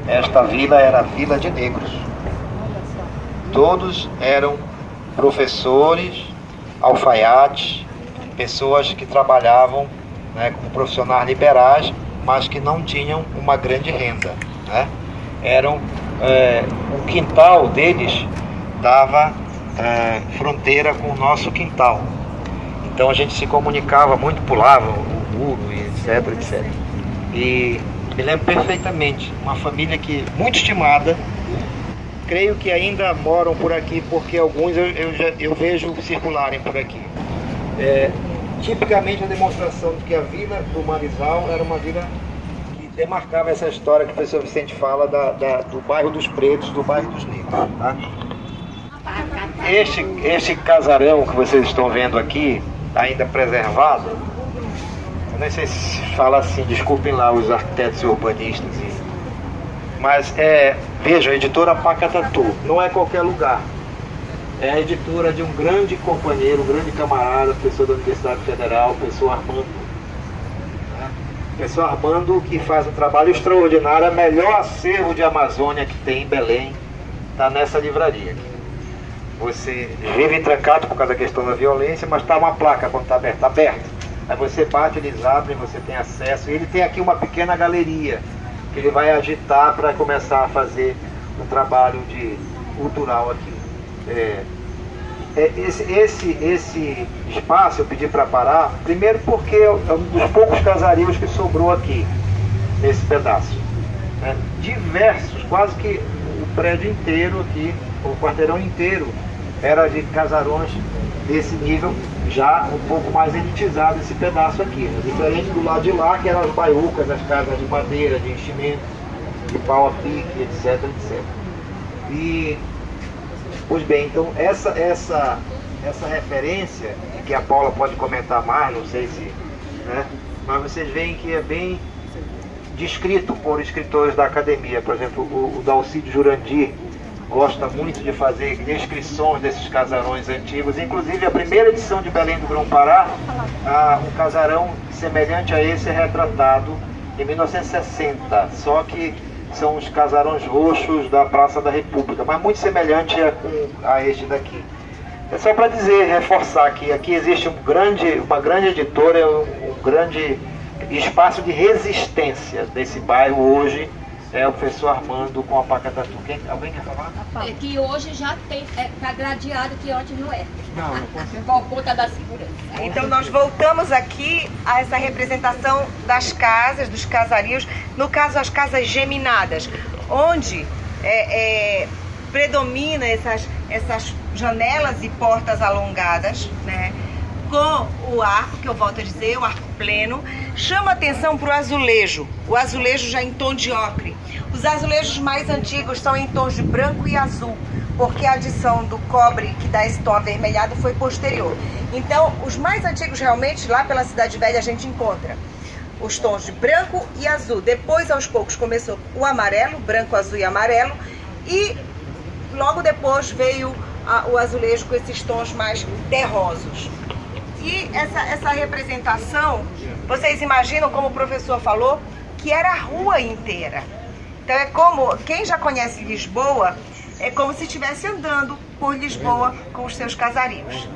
esta vila era a vila de negros. Todos eram professores, alfaiates, pessoas que trabalhavam, né, como profissionais liberais, mas que não tinham uma grande renda, né? O quintal deles dava fronteira com o nosso quintal. Então a gente se comunicava muito, pulava o muro, e etc, etc. E me lembro perfeitamente, uma família muito estimada, creio que ainda moram por aqui, porque alguns eu vejo circularem por aqui. Tipicamente a demonstração de que a vila do Marizal era uma vila que demarcava essa história que o professor Vicente fala do bairro dos pretos, do bairro dos negros. Tá? Este casarão que vocês estão vendo aqui, ainda preservado, eu não sei se fala assim, desculpem lá os arquitetos e urbanistas, mas veja, a editora Pacatatu, não é qualquer lugar. É a editora de um grande companheiro, um grande camarada, professor da Universidade Federal, professor Armando. Professor Armando, que faz um trabalho extraordinário, a melhor acervo de Amazônia que tem em Belém, está nessa livraria. Você vive trancado por causa da questão da violência, mas está uma placa quando está aberto. Está aberto. Aí você bate, eles abrem, você tem acesso. E ele tem aqui uma pequena galeria que ele vai agitar para começar a fazer um trabalho cultural aqui. Esse espaço eu pedi para parar, primeiro porque é um dos poucos casarios que sobrou aqui, nesse pedaço. Diversos, quase que o prédio inteiro aqui, o quarteirão inteiro, era de casarões desse nível, já um pouco mais elitizado esse pedaço aqui. Diferente do lado de lá, que eram as baiucas, as casas de madeira, de enchimento, de pau a pique, etc, etc. Pois bem, então essa referência, que a Paula pode comentar mais, não sei se... mas vocês veem que é bem descrito por escritores da academia. Por exemplo, o Dalcídio Jurandir gosta muito de fazer descrições desses casarões antigos. Inclusive, a primeira edição de Belém do Grão-Pará, um casarão semelhante a esse é retratado em 1960, só que são os casarões roxos da Praça da República, mas muito semelhante a este daqui. É só para dizer, reforçar que aqui existe uma grande editora, um grande espaço de resistência desse bairro hoje, é o professor Armando com a Pacatatu. Alguém quer falar? É que hoje já está gradeado, que antes não é. Não, por conta da segurança. Então nós voltamos aqui a essa representação das casas, dos casarios, no caso as casas geminadas, onde predomina essas janelas e portas alongadas, né? Com o arco, que eu volto a dizer, o arco pleno, chama atenção para o azulejo já em tom de ocre. Os azulejos mais antigos são em tons de branco e azul, porque a adição do cobre que dá esse tom avermelhado foi posterior. Então, os mais antigos realmente, lá pela Cidade Velha, a gente encontra os tons de branco e azul. Depois, aos poucos, começou o amarelo, branco, azul e amarelo, e logo depois veio o azulejo com esses tons mais terrosos. E essa representação, vocês imaginam, como o professor falou, que era a rua inteira. Então é como, quem já conhece Lisboa, é como se estivesse andando por Lisboa com os seus casarios.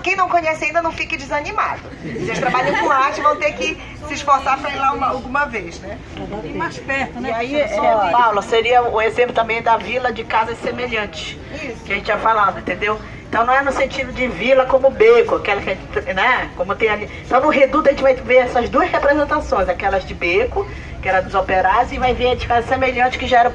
Quem não conhece ainda, não fique desanimado. Vocês trabalham com arte, vão ter que se esforçar para ir lá alguma vez, né? E mais perto, né? E aí, Paula, seria o exemplo também da vila de casas semelhantes. Isso. Que a gente já falava, entendeu? Então não é no sentido de vila como beco, aquela que a gente, né? Como tem ali. Então no Reduto a gente vai ver essas duas representações, aquelas de beco, que era dos operários, e vai ver de casa semelhante, que já era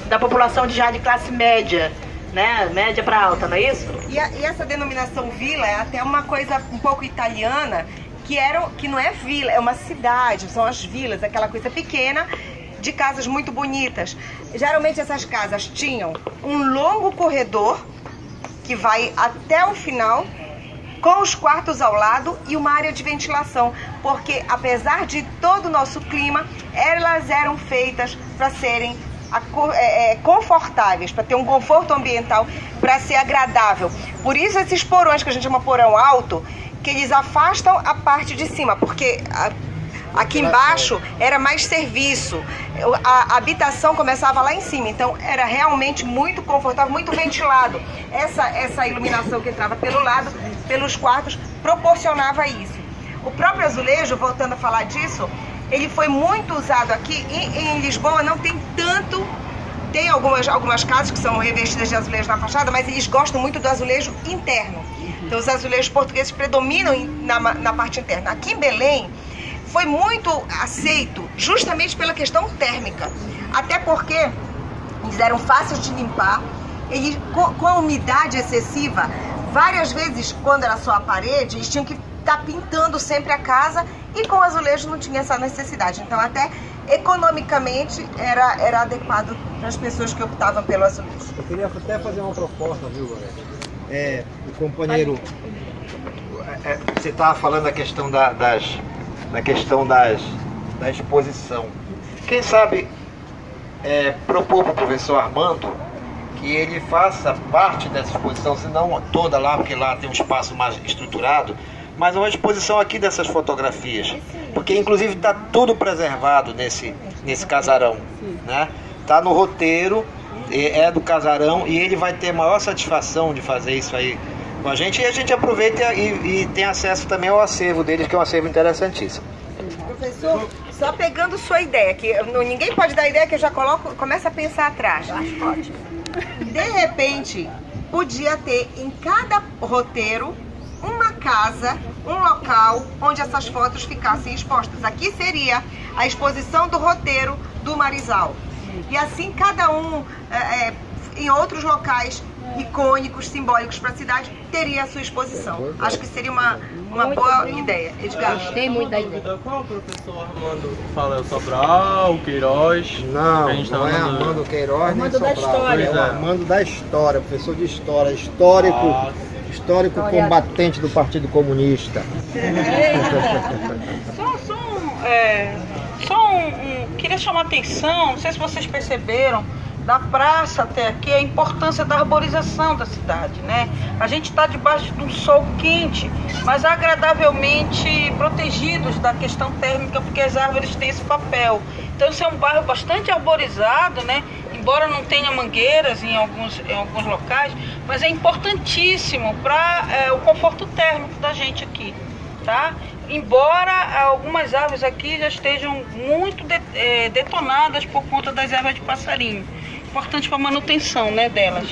da população já de classe média, né? Média para alta, não é isso? E essa denominação vila é até uma coisa um pouco italiana, que não é vila, é uma cidade, são as vilas, aquela coisa pequena, de casas muito bonitas. Geralmente essas casas tinham um longo corredor, que vai até o final, com os quartos ao lado e uma área de ventilação, porque apesar de todo o nosso clima, elas eram feitas para serem confortáveis, para ter um conforto ambiental, para ser agradável. Por isso esses porões, que a gente chama porão alto, que eles afastam a parte de cima, porque Aqui embaixo era mais serviço. A habitação começava lá em cima, então era realmente muito confortável, muito ventilado. Essa iluminação que entrava pelo lado, pelos quartos, proporcionava isso. O próprio azulejo, voltando a falar disso, ele foi muito usado aqui. Em Lisboa não tem tanto. Tem algumas casas que são revestidas de azulejo na fachada, mas eles gostam muito do azulejo interno. Então os azulejos portugueses predominam na parte interna. Aqui em Belém foi muito aceito justamente pela questão térmica. Até porque eles eram fáceis de limpar, eles, com a umidade excessiva, várias vezes quando era só a parede, eles tinham que estar pintando sempre a casa, e com o azulejo não tinha essa necessidade. Então até economicamente era adequado para as pessoas que optavam pelo azulejo. Eu queria até fazer uma proposta, viu, Gorete? O companheiro, você estava falando da questão da exposição. Quem sabe propor para o professor Armando que ele faça parte dessa exposição, se não toda lá, porque lá tem um espaço mais estruturado, mas uma exposição aqui dessas fotografias, porque inclusive está tudo preservado nesse casarão, né? Está no roteiro, é do casarão, e ele vai ter maior satisfação de fazer isso aí com a gente, e a gente aproveita e tem acesso também ao acervo deles, que é um acervo interessantíssimo. Professor, só pegando sua ideia, que ninguém pode dar ideia que eu já começo a pensar atrás. De repente, podia ter em cada roteiro uma casa, um local onde essas fotos ficassem expostas. Aqui seria a exposição do roteiro do Marizal. E assim cada um, em outros locais icônicos, simbólicos para a cidade, teria a sua exposição. Acho que seria uma boa ideia. Edgar? Gostei muito da ideia. Qual o professor Armando fala? É o Sobral, o Queiroz? Não, A gente tá não é falando- Armando Queiroz, Armando nem da Sobral. história. É o Pois é. Armando da história, professor de história, histórico combatente do Partido Comunista. Queria chamar a atenção, não sei se vocês perceberam, da praça até aqui, a importância da arborização da cidade, né? A gente está debaixo de um sol quente, mas agradavelmente protegidos da questão térmica, porque as árvores têm esse papel. Então, esse é um bairro bastante arborizado, né? Embora não tenha mangueiras em alguns locais, mas é importantíssimo para o conforto térmico da gente aqui, tá? Embora algumas árvores aqui já estejam muito detonadas por conta das ervas de passarinho. Importante para a manutenção, né, delas.